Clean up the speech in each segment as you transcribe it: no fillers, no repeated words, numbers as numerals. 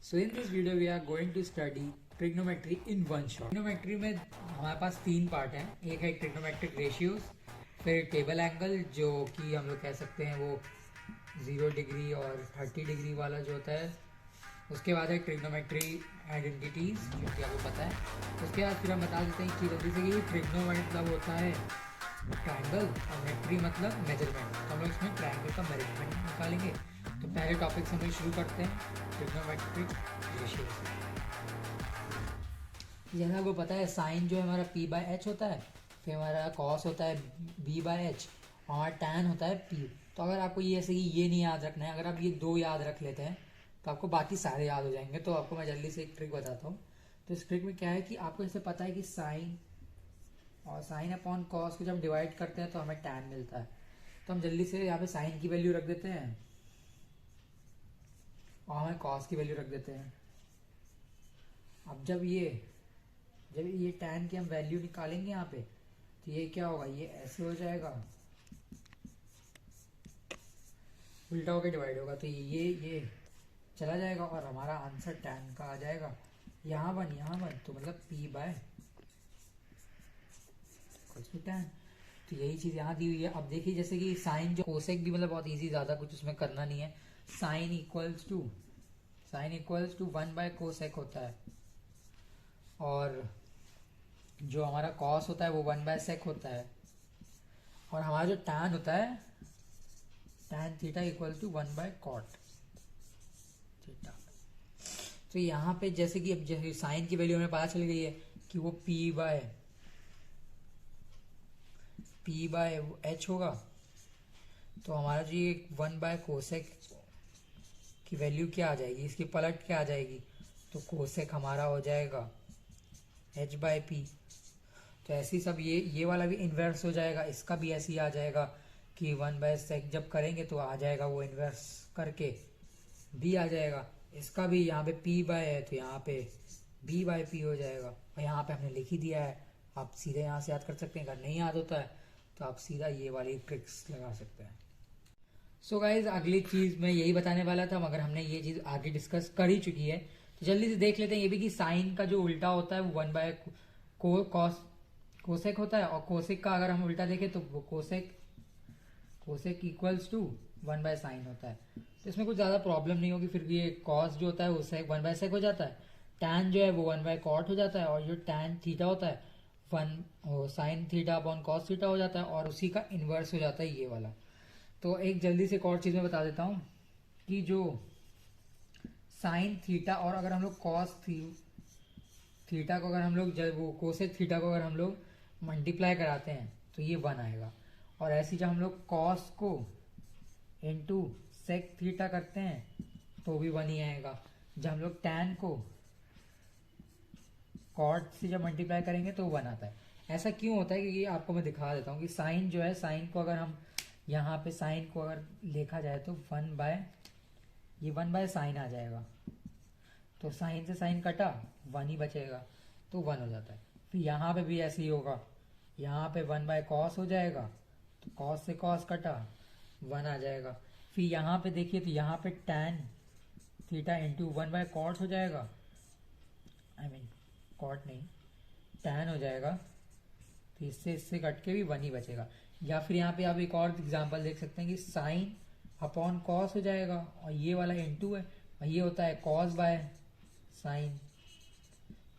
So in this video we are going to study trigonometry in one shot. Trigonometry में हमारे पास तीन part हैं. एक है trigonometric ratios, फिर टेबल एंगल जो कि हम लोग कह सकते हैं वो 0 डिग्री और 30 डिग्री वाला जो होता है. उसके बाद है ट्रिग्नोमेट्री आइडेंटिटीज़ जो कि आपको पता है. उसके बाद फिर हम बता देते हैं कि जल्दी से कि ट्रिग्नोमेट्री मतलब होता है ट्रायंगल और मेट्री मतलब मेजरमेंट. तो हम लोग इसमें ट्रायंगल का मेजरमेंट निकालेंगे. तो पहले टॉपिक से हम लोग शुरू करते हैं ट्रिग्नोमेट्रिक रेशियो. जैसा आपको पता है साइन जो है हमारा p बाय एच होता है, फिर हमारा कॉस होता है b बाय एच और टैन होता है p. तो अगर आपको ये ऐसे ये नहीं याद रखना है, अगर आप ये दो याद रख लेते हैं तो आपको बाकी सारे याद हो जाएंगे. तो आपको मैं जल्दी से एक ट्रिक बताता हूँ. तो इस ट्रिक में क्या है कि आपको जैसे पता है कि साइन और साइन अपॉन कॉस को जब डिवाइड करते हैं तो हमें टैन मिलता है. तो हम जल्दी से यहाँ पे साइन की वैल्यू रख देते हैं और हमें कॉस की वैल्यू रख देते हैं. अब जब ये टैन की हम वैल्यू निकालेंगे यहाँ पे तो ये क्या होगा, ये ऐसे हो जाएगा, उल्टा होकर डिवाइड होगा. तो ये चला जाएगा और हमारा आंसर टैन का आ जाएगा. यहाँ वन तो मतलब p बाय टैन. तो यही चीज़ यहाँ दी हुई है. अब देखिए जैसे कि साइन जो कोसेक भी मतलब बहुत इजी, ज़्यादा कुछ उसमें करना नहीं है. Sine equals to 1 by cosec होता है और जो हमारा कॉस होता है वो 1 बाय सेक होता है. और हमारा जो टैन होता है tan theta equal to 1 by cot theta. तो यहाँ पे जैसे कि अब जैसे साइन की वैल्यू हमें पता चल गई है कि वो p बाय एच होगा. तो हमारा जो ये 1 बाय कोसेक की वैल्यू क्या आ जाएगी, इसकी पलट क्या आ जाएगी, तो कोसेक हमारा हो जाएगा h बाय पी. तो ऐसी सब ये वाला भी इन्वर्स हो जाएगा, इसका भी ऐसे ही आ जाएगा कि 1 बाय सेक जब करेंगे तो आ जाएगा वो इन्वर्स करके b आ जाएगा. इसका भी यहाँ पे p बाय है तो यहाँ पे b बाय p हो जाएगा. और यहाँ पे हमने लिख ही दिया है, आप सीधे यहाँ से याद कर सकते हैं. अगर नहीं याद होता है तो आप सीधा ये वाली ट्रिक्स लगा सकते हैं. सो गाइज अगली चीज़ मैं यही बताने वाला था, मगर हमने ये चीज़ आगे डिस्कस कर ही चुकी है. तो जल्दी से देख लेते हैं ये भी कि साइन का जो उल्टा होता है वो 1 बाय कोसेक होता है. और कोसेक का अगर हम उल्टा देखें तो वो cosec equals to 1 by sine होता है. तो इसमें कुछ ज़्यादा प्रॉब्लम नहीं होगी. फिर भी ये कॉस जो होता है वो 1 बाय सेक हो जाता है. टैन जो है वो 1 बाय कॉट हो जाता है. और जो टैन थीटा होता है sine theta upon cos theta हो जाता है. और उसी का इन्वर्स हो जाता है ये वाला. तो एक जल्दी से एक और चीज़ मैं बता देता हूँ कि जो साइन थीटा और अगर हम लोग कॉस थीटा को अगर हम लोग जब वो कोसेक थीटा को अगर हम लोग मल्टीप्लाई कराते हैं तो ये 1 आएगा. और ऐसे जब हम लोग कॉस को इनटू सेक थीटा करते हैं तो भी 1 ही आएगा. जब हम लोग टैन को कॉट से जब मल्टीप्लाई करेंगे तो 1 आता है. ऐसा क्यों होता है क्योंकि आपको मैं दिखा देता हूँ कि साइन जो है, साइन को अगर हम यहाँ पे साइन को अगर लिखा जाए तो 1 बाय साइन आ जाएगा. तो साइन से साइन कटा 1 ही बचेगा तो 1 हो जाता है. फिर यहाँ पे भी ऐसे ही होगा, यहाँ पे 1 बाय कॉस हो जाएगा तो कॉस से कॉस कटा 1 आ जाएगा. फिर यहाँ पे देखिए तो यहाँ पे tan theta into 1 by cot हो जाएगा, कॉट नहीं टैन हो जाएगा. तो इससे कट के भी 1 ही बचेगा. या फिर यहाँ पे आप एक और एग्जांपल देख सकते हैं कि साइन अपॉन कॉस हो जाएगा और ये वाला इनटू है और ये होता है कॉस बाय साइन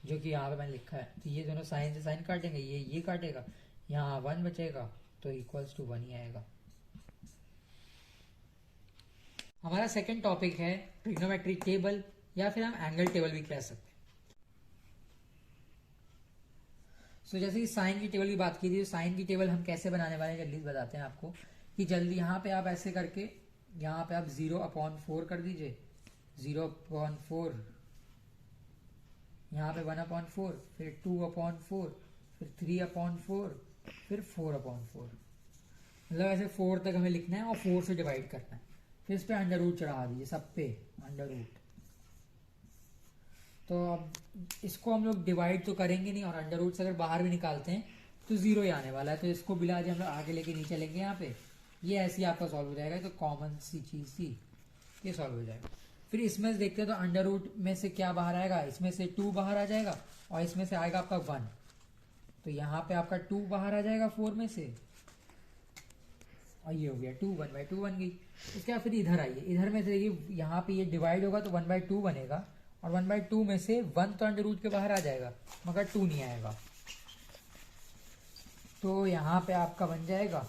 जो कि यहाँ पे मैंने लिखा है. तो ये दोनों साइन से साइन काटेंगे, ये काटेगा, यहाँ 1 बचेगा तो इक्वल्स टू 1 ही आएगा. हमारा सेकंड टॉपिक है ट्रिग्नोमेट्री टेबल या फिर हम एंगल टेबल भी कह सकते हैं. सो जैसे कि साइन की टेबल की बात की थी, तो साइन की टेबल हम कैसे बनाने वाले हैं जल्दी बताते हैं आपको कि जल्दी यहाँ पे आप ऐसे करके यहाँ पे आप 0/4 कर दीजिए. 0/4 यहाँ पे 1/4 फिर 2/4 फिर 3/4 फिर 4/4. मतलब ऐसे 4 तक हमें लिखना है और 4 से डिवाइड करना है. फिर इस पे अंडर रूट चढ़ा दीजिए, सब पे अंडर रूट. तो अब इसको हम लोग डिवाइड तो करेंगे नहीं और अंडर रूट से अगर बाहर भी निकालते हैं तो 0 ही आने वाला है. तो इसको बिला हम लोग आगे लेके नहीं चलेंगे. यहाँ पे ये ऐसे ही आपका सॉल्व हो जाएगा. तो कॉमन सी चीज़ थी, ये सॉल्व हो जाएगा. फिर इसमें से देखते हैं तो अंडर रूट में से क्या बाहर आएगा, इसमें से 2 बाहर आ जाएगा और इसमें से आएगा आपका 1। तो यहाँ पे आपका 2 बाहर आ जाएगा 4 में से और ये हो गया 2, 1/2 बन गई। उसके बाद फिर इधर आइए, इधर में से देखिए यहाँ पे ये डिवाइड होगा तो 1/2 बनेगा और 1/2 में से 1 तो अंडर रूट के बाहर आ जाएगा मगर 2 नहीं आएगा। तो यहाँ पे आपका बन जाएगा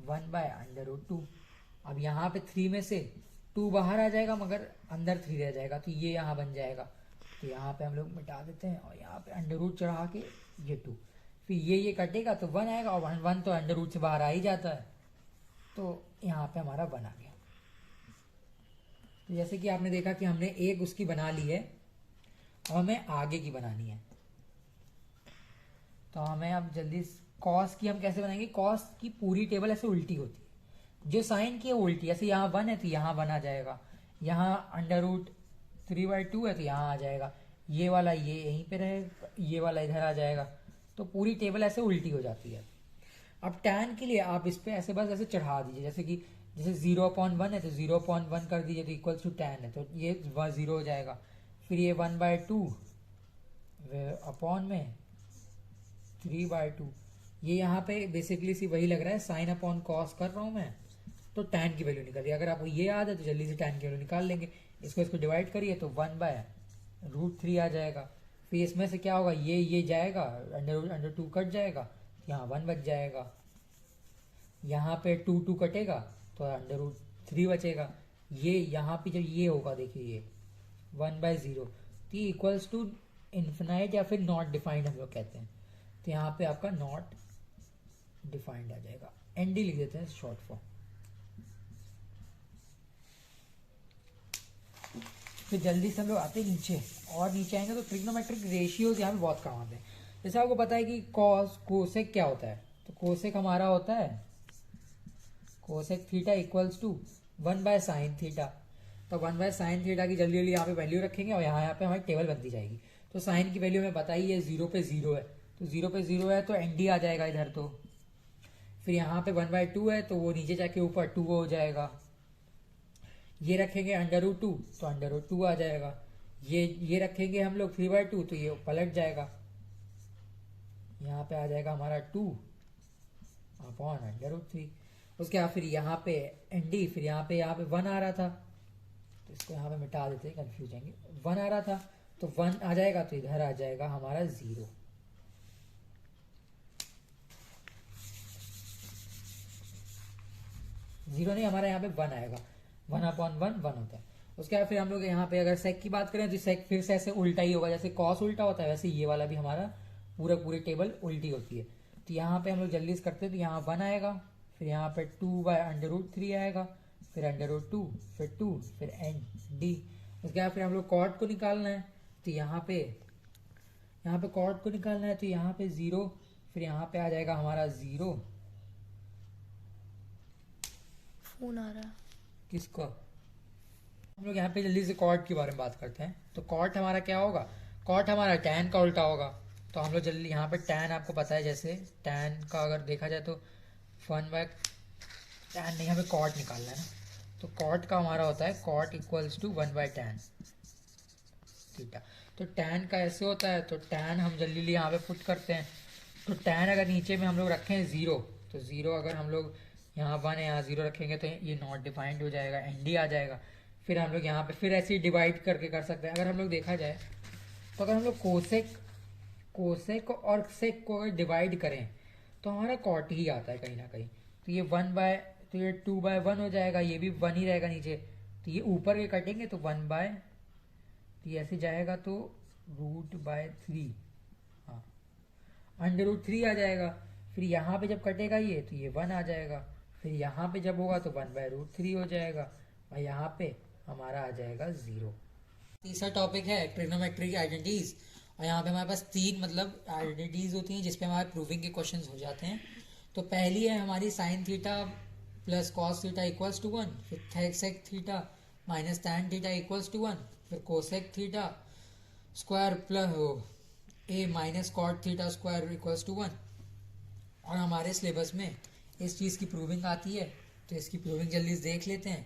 1/√2। अब यहाँ पे 3 में से 2 बाहर आ जाएगा मगर अंदर 3 रह जाएगा तो ये यहाँ बन जाएगा। तो यहाँ पे हम लोग मिटा देते हैं और यहाँ पे अंडर रूट चढ़ा के ये 2, फिर ये कटेगा तो 1 आएगा और 1 तो अंडर रूट से बाहर आ ही जाता है तो यहाँ पे हमारा 1 आ गया। तो जैसे कि आपने देखा कि हमने एक उसकी बना ली है और हमें आगे की बनानी है। तो हमें अब जल्दी कॉस की हम कैसे बनाएंगे, कॉस की पूरी टेबल ऐसे उल्टी होती है, जो साइन की है उल्टी। ऐसे यहाँ 1 है तो यहाँ 1 आ जाएगा, यहाँ √3/2 है तो यहाँ आ जाएगा, ये वाला ये यहीं पे रहेगा, ये वाला इधर आ जाएगा। तो पूरी टेबल ऐसे उल्टी हो जाती है। अब tan के लिए आप इस पे ऐसे बस ऐसे चढ़ा दीजिए, जैसे कि जैसे 0/1 है तो 0/1 कर दीजिए तो इक्वल्स टू tan है तो ये 0 हो जाएगा। फिर ये 1/2 अपॉन में 3/2, ये यहाँ पे बेसिकली सी वही लग रहा है, साइन अपॉन कॉस कर रहा हूँ मैं तो tan की वैल्यू निकल रही है। अगर आपको ये याद है तो जल्दी से tan की वैल्यू निकाल लेंगे। इसको डिवाइड करिए तो 1/√3 आ जाएगा। फिर इसमें से क्या होगा, ये जाएगा, अंडर 2 कट जाएगा, यहाँ 1 बच जाएगा, यहाँ पे 2 कटेगा तो अंडर√3 बचेगा। ये यहाँ पे जब ये होगा देखिए ये 1/0 तो ये इक्वल्स टू इन्फिनाइट या फिर नॉट डिफाइंड हम लोग कहते हैं। तो यहाँ पे आपका नॉट डिफाइंड आ जाएगा, ND लिख देते हैं शॉर्ट फॉर्म। फिर जल्दी से हम लोग आते हैं नीचे, और नीचे आएंगे तो ट्रिग्नोमेट्रिक रेशियोज यहाँ पे बहुत काम आते हैं। जैसे आपको पता है कि कॉस कोसेक क्या होता है, तो कोसेक हमारा होता है cosec theta equals to 1/sin theta. तो 1/sin थीटा की जल्दी जल्दी यहाँ पे वैल्यू रखेंगे और यहाँ पे हमारी टेबल बनती जाएगी। तो साइन की वैल्यू हमें बताइए है 0 पे 0 है, तो 0 पे 0 है तो ND आ जाएगा इधर। तो फिर यहाँ पे 1/2 है तो वो नीचे जाके ऊपर 2 हो जाएगा। ये रखेंगे अंडर√2 तो अंडर√2 आ जाएगा। ये रखेंगे हम लोग 3/2 तो ये पलट जाएगा, यहाँ पे आ जाएगा हमारा 2 अपॉन अंडर√3। उसके बाद फिर यहाँ पे ND, फिर यहाँ पे 1 आ रहा था तो इसको यहाँ पे मिटा देते हैं, कंफ्यूज जाएंगे। 1 आ रहा था तो 1 आ जाएगा तो इधर आ जाएगा हमारा 0। जीरो नहीं, हमारा यहाँ पे 1 आएगा, 1/1 1 होता है। उसके बाद फिर हम लोग यहाँ पे अगर सेक की बात करें तो सेक फिर से ऐसे उल्टा ही होगा, जैसे कॉस उल्टा होता है वैसे ये वाला भी हमारा पूरी टेबल उल्टी होती है। तो यहाँ पे हम लोग जल्दी से करते हैं तो यहाँ 1 आएगा, फिर यहाँ पे 2/√3 आएगा, फिर अंडर√2, फिर 2, फिर ND। उसके बाद फिर हम लोग कॉट को निकालना है तो यहाँ पे कॉट को निकालना है तो यहाँ पे 0, फिर यहाँ पे आ जाएगा हमारा 0। फोन आ रहा है किसको? हम लोग यहाँ पे जल्दी से कॉट के बारे में बात करते हैं। तो कॉट हमारा क्या होगा, कॉट हमारा tan का उल्टा होगा। तो हम लोग जल्दी यहाँ पे tan आपको पता है, जैसे tan का अगर देखा जाए तो 1/tan नहीं, हमें कॉट निकालना है ना। तो कॉट का हमारा होता है cot equals to 1/tan theta. तो tan का ऐसे होता है, तो tan हम जल्दी यहाँ पे पुट करते हैं। तो tan अगर नीचे में हम लोग रखें 0, तो 0 अगर हम लोग यहाँ 1 है यहाँ 0 रखेंगे तो ये नॉट डिफाइंड हो जाएगा, ND आ जाएगा। फिर हम लोग यहाँ पे फिर ऐसे ही डिवाइड करके कर सकते हैं। अगर हम लोग देखा जाए तो अगर हम लोग कोसेक और सेक को अगर डिवाइड करें तो हमारा कॉट ही आता है कहीं ना कहीं। तो ये 2/1 हो जाएगा, ये भी 1 ही रहेगा नीचे, तो ये ऊपर के कटेंगे तो 1/, तो ये ऐसे जाएगा तो √3, हाँ अंडर√3 आ जाएगा। फिर यहाँ पे जब कटेगा ये तो ये 1 आ जाएगा, फिर यहाँ पे जब होगा तो 1/√3 हो जाएगा और यहाँ पे हमारा आ जाएगा 0। तीसरा टॉपिक है ट्रिग्नोमेट्रिक आइडेंटिटीज, और यहाँ पे हमारे पास 3 मतलब आइडेंटिटीज होती हैं जिसपे हमारे प्रूविंग के क्वेश्चंस हो जाते हैं। तो पहली है हमारी sine theta plus cos theta equals to 1, फिर sec theta minus tan theta equals to 1, फिर cosec theta square plus A minus cot theta square equals to 1। और हमारे सिलेबस में इस चीज़ की प्रूविंग आती है, तो इसकी प्रूविंग जल्दी से देख लेते हैं।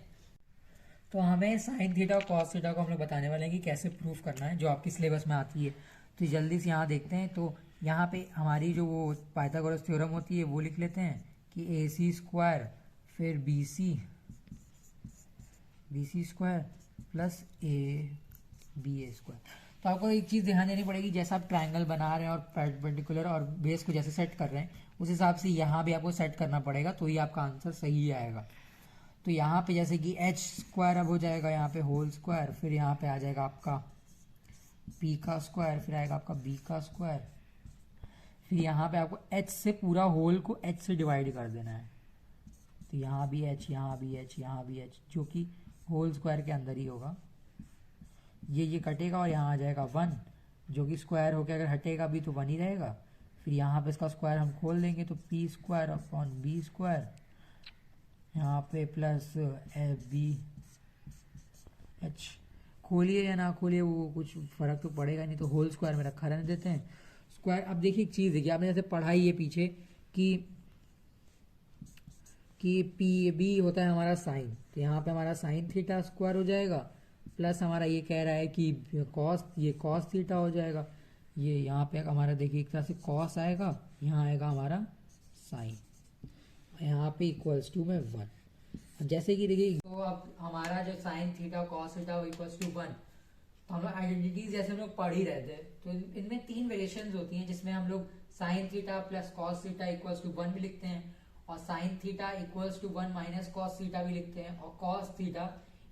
तो हमें साइन थीटा और कॉस थीटा को हम लोग बताने वाले हैं कि कैसे प्रूफ करना है, जो आपकी सिलेबस में आती है। तो जल्दी से यहाँ देखते हैं। तो यहाँ पे हमारी जो वो पाइथागोरस थ्योरम होती है वो लिख लेते हैं कि ए सी स्क्वायर फिर B C square plus A B A square. तो आपको एक चीज़ ध्यान देनी पड़ेगी, जैसा आप ट्रायंगल बना रहे हैं और परपेंडिकुलर और बेस को जैसे सेट कर रहे हैं उस हिसाब से यहाँ भी आपको सेट करना पड़ेगा, तो ही आपका आंसर सही आएगा। तो यहाँ पे जैसे कि एच स्क्वायर अब हो जाएगा यहाँ पे होल स्क्वायर, फिर यहाँ पे आ जाएगा आपका पी का स्क्वायर, फिर आएगा आपका बी का स्क्वायर, फिर यहाँ पे आपको एच से पूरा होल को एच से डिवाइड कर देना है। तो यहाँ भी एच, यहाँ भी एच, यहाँ भी एच, जो कि होल स्क्वायर के अंदर ही होगा। ये कटेगा और यहाँ आ जाएगा 1, जो कि स्क्वायर होकर अगर हटेगा भी तो 1 ही रहेगा। फिर यहाँ पे इसका स्क्वायर हम खोल देंगे तो P square upon B square, यहाँ पे प्लस बी एच। खोलिए या ना खोलिए वो कुछ फर्क तो पड़ेगा नहीं, तो होल स्क्वायर में रखा रहने देते हैं स्क्वायर। अब देखिए एक चीज़ देखिए, आपने जैसे पढ़ाई है पीछे कि पी बी होता है हमारा साइन, तो यहाँ पे हमारा साइन थीटा स्क्वायर हो जाएगा, प्लस हमारा ये कह रहा है कि कॉस थीटा हो जाएगा। ये यहाँ पे हमारा देखिए एक तरह से कॉस आएगा, यहाँ आएगा हमारा साइन, यहाँ पे इक्वल्स टू में 1। जैसे कि देखिए तो अब हमारा जो sine theta cos theta equals to 1, तो हम लोग आइडेंटिटीज जैसे हम लोग पढ़ ही रहे थे, तो इनमें 3 वेरिएशंस होती हैं जिसमें हम लोग sine theta plus cos theta equals to 1 भी लिखते हैं, और sine theta equals to 1 minus cos theta भी लिखते हैं, और cos theta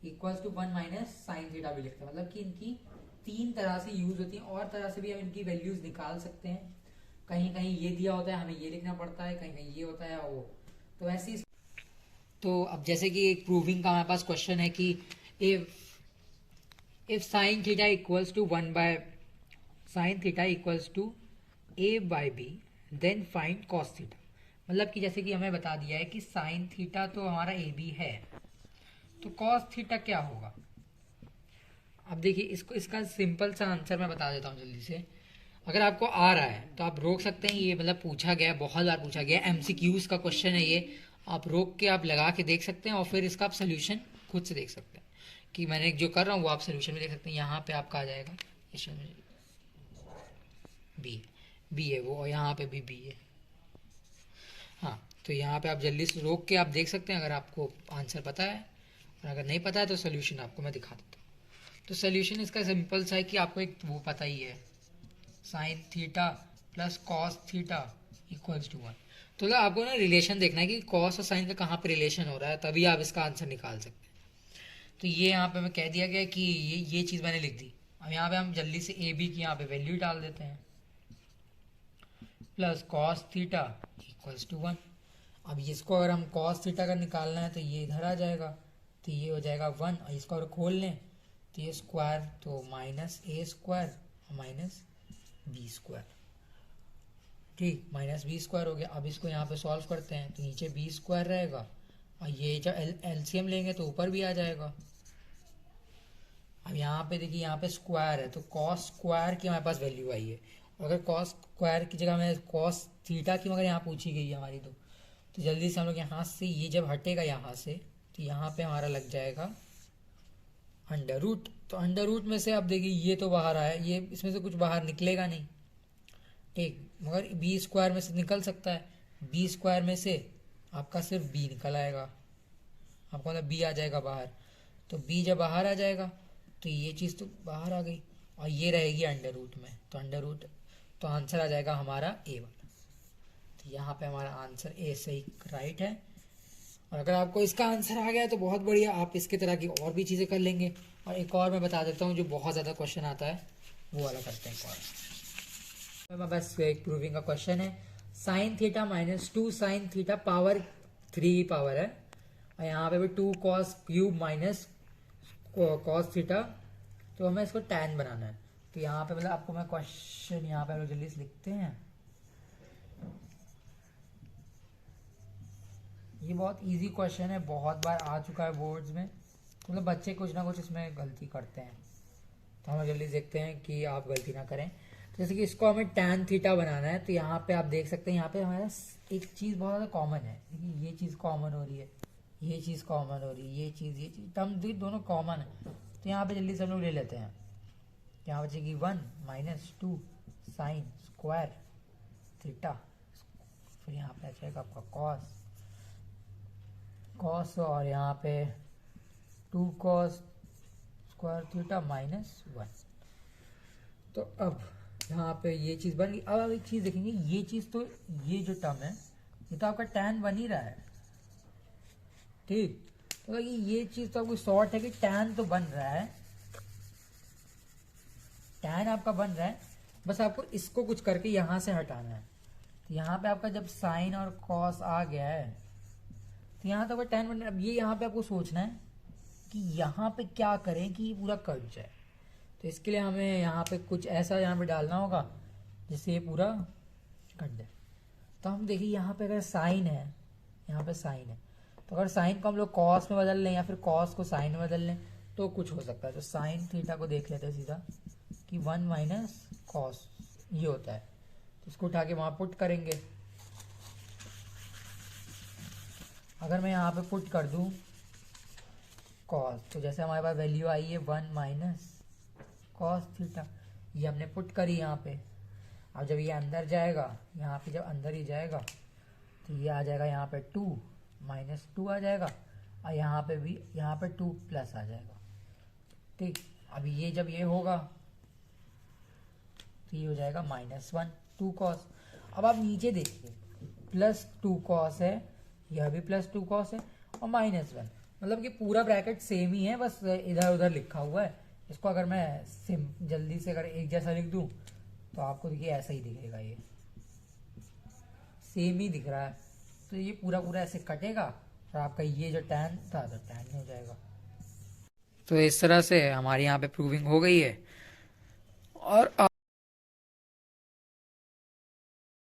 equals to 1 minus sine theta भी लिखते हैं। मतलब कि इनकी 3 तरह से यूज होती है, और तरह से भी हम इनकी वैल्यूज निकाल सकते हैं। कहीं कहीं ये दिया होता है, हमें ये लिखना पड़ता है, कहीं कहीं ये होता है वो, तो ऐसी। तो अब जैसे कि एक प्रूविंग का हमारे पास क्वेश्चन है कि if sine theta equals to 1 by sine theta equals to A by B then find cos theta. मतलब कि जैसे कि हमें बता दिया है कि साइन थीटा तो हमारा ए बी है, तो कॉस थीटा क्या होगा। अब देखिए इसका सिंपल सा आंसर मैं बता देता हूँ जल्दी से। अगर आपको आ रहा है तो आप रोक सकते हैं, ये मतलब पूछा गया है, बहुत बार पूछा गया है, MCQs का क्वेश्चन है ये। आप रोक के आप लगा के देख सकते हैं, और फिर इसका आप सोल्यूशन खुद से देख सकते हैं कि मैंने जो कर रहा हूँ वो आप सोल्यूशन में देख सकते हैं। यहाँ पे आपका आ जाएगा बी है वो, और यहाँ पे भी बी है। हाँ, तो यहाँ पे आप जल्दी से रोक के आप देख सकते हैं अगर आपको आंसर पता है, और अगर नहीं पता है तो सोल्यूशन आपको मैं दिखा देता हूँ। तो सोल्यूशन इसका सिंपल सा है कि आपको एक वो पता ही है, sine theta plus cos theta equals to 1। तो आपको ना रिलेशन देखना है कि कॉस और साइन का कहाँ पे रिलेशन हो रहा है, तभी आप इसका आंसर निकाल सकते हैं। तो ये यहाँ पे मैं कह दिया गया कि ये चीज़ मैंने लिख दी। अब यहाँ पे हम जल्दी से ए बी की यहाँ पे वैल्यू डाल देते हैं, plus cos theta equals to 1। अब इसको अगर हम कॉस थीटा का निकालना है तो ये इधर आ जाएगा, तो ये हो जाएगा 1, और इसको अगर खोल लें तो ये स्क्वायर, तो माइनस ए स्क्वायर माइनस बी स्क्वायर, ठीक, माइनस बी स्क्वायर हो गया। अब इसको यहाँ पे सॉल्व करते हैं तो नीचे बी स्क्वायर रहेगा, और ये जब एलसीएम लेंगे तो ऊपर भी आ जाएगा। अब यहाँ पे देखिए यहाँ पे स्क्वायर है, तो कॉस स्क्वायर की हमारे पास वैल्यू आई है, और अगर कॉस स्क्वायर की जगह में कॉस थीटा की मगर यहाँ पूछी गई है हमारी, तो जल्दी से हम लोग यहाँ से ये जब हटेगा यहाँ से, तो यहाँ पे हमारा लग जाएगा अंडर रूट। तो अंडर रूट में से अब देखिए ये तो बाहर आया, ये इसमें से कुछ बाहर निकलेगा नहीं, ठीक, मगर बी स्क्वायर में से निकल सकता है। बी स्क्वायर में से आपका सिर्फ बी निकल आएगा, आपको मतलब बी आ जाएगा बाहर। तो बी जब बाहर आ जाएगा तो ये चीज़ तो बाहर आ गई, और ये रहेगी अंडर रूट में, तो अंडर रूट, तो आंसर आ जाएगा हमारा ए वाला। तो यहाँ पे हमारा आंसर ए सही राइट है। और अगर आपको इसका आंसर आ गया तो बहुत बढ़िया, आप इसके तरह की और भी चीज़ें कर लेंगे। और एक और मैं बता देता हूँ जो बहुत ज़्यादा क्वेश्चन आता है, वो वाला करते हैं एक और। बस एक प्रूविंग का क्वेश्चन है, sine theta minus 2 sine theta power 3 power है, और यहाँ पे भी 2 cos cube minus cos theta, तो हमें इसको टैन बनाना है। तो यहाँ पे मतलब आपको मैं क्वेश्चन यहाँ पे जल्दी से लिखते हैं। ये बहुत इजी क्वेश्चन है, बहुत बार आ चुका है बोर्ड्स में, तो मतलब बच्चे कुछ ना कुछ इसमें गलती करते हैं, तो हम जल्दी देखते हैं कि आप गलती ना करें। तो जैसे कि इसको हमें टैन थीटा बनाना है, तो यहाँ पे आप देख सकते हैं यहाँ पे हमारा एक चीज़ बहुत ज़्यादा कॉमन है, देखिए ये चीज़ कॉमन हो रही है, ये चीज़ कॉमन हो रही है, ये चीज़ टर्म दोनों कॉमन है। तो यहाँ पे जल्दी से हम लोग ले लेते हैं। यहाँ बचेगी 1 माइनस 2 साइन स्क्वायर थीटा, फिर यहाँ पे आ जाएगा आपका कॉस और यहाँ पे 2 कॉस स्क्वायर थीटा माइनस 1। तो अब यहाँ पे ये चीज़ बन गई। अब एक चीज़ देखेंगे, ये चीज़ तो ये जो टर्म है ये तो आपका tan बन ही रहा है, ठीक। तो ये चीज़ तो आपको शॉर्ट है कि tan तो बन रहा है, tan आपका बन रहा है, बस आपको इसको कुछ करके यहाँ से हटाना है। तो यहाँ पे आपका जब साइन और कॉस आ गया है तो यहाँ तो आपका tan बन रहा है। अब ये यहाँ पे आपको सोचना है कि यहाँ पे क्या करें कि ये पूरा कट जाए। तो इसके लिए हमें यहाँ पे कुछ ऐसा यहाँ पे डालना होगा जिससे ये पूरा कट जाए। तो हम देखिए यहाँ पे अगर साइन है, यहाँ पे साइन है, तो अगर साइन को हम लोग कॉस में बदल लें या फिर कॉस को साइन में बदल लें तो कुछ हो सकता है। तो साइन थीटा को देख लेते हैं सीधा कि 1 माइनस कॉस ये होता है, तो इसको उठा के वहाँ पुट करेंगे। अगर मैं यहाँ पे पुट कर दूँ कॉस, तो जैसे हमारे पास वैल्यू आई है 1 माइनस कॉस थीटा, ये हमने पुट करी यहाँ पे। अब जब ये अंदर जाएगा, यहाँ पे जब अंदर ही जाएगा तो ये आ जाएगा यहाँ पे 2 माइनस 2 आ जाएगा, और यहाँ पे भी यहाँ पे 2 प्लस आ जाएगा, ठीक। अभी ये जब ये होगा तो ये हो जाएगा -1 2 कॉस। अब आप नीचे देखिए +2 कॉस है, यह भी +2 कॉस है और -1, मतलब कि पूरा ब्रैकेट सेम ही है, बस इधर उधर लिखा हुआ है। इसको अगर मैं जल्दी से अगर एक जैसा लिख दूं तो आपको देखिए ऐसा ही दिखेगा, ये सेम ही दिख रहा है। तो ये पूरा पूरा ऐसे कटेगा और आपका ये जो tan था तो tan हो जाएगा। तो इस तरह से हमारे यहाँ पे प्रूविंग हो गई है। और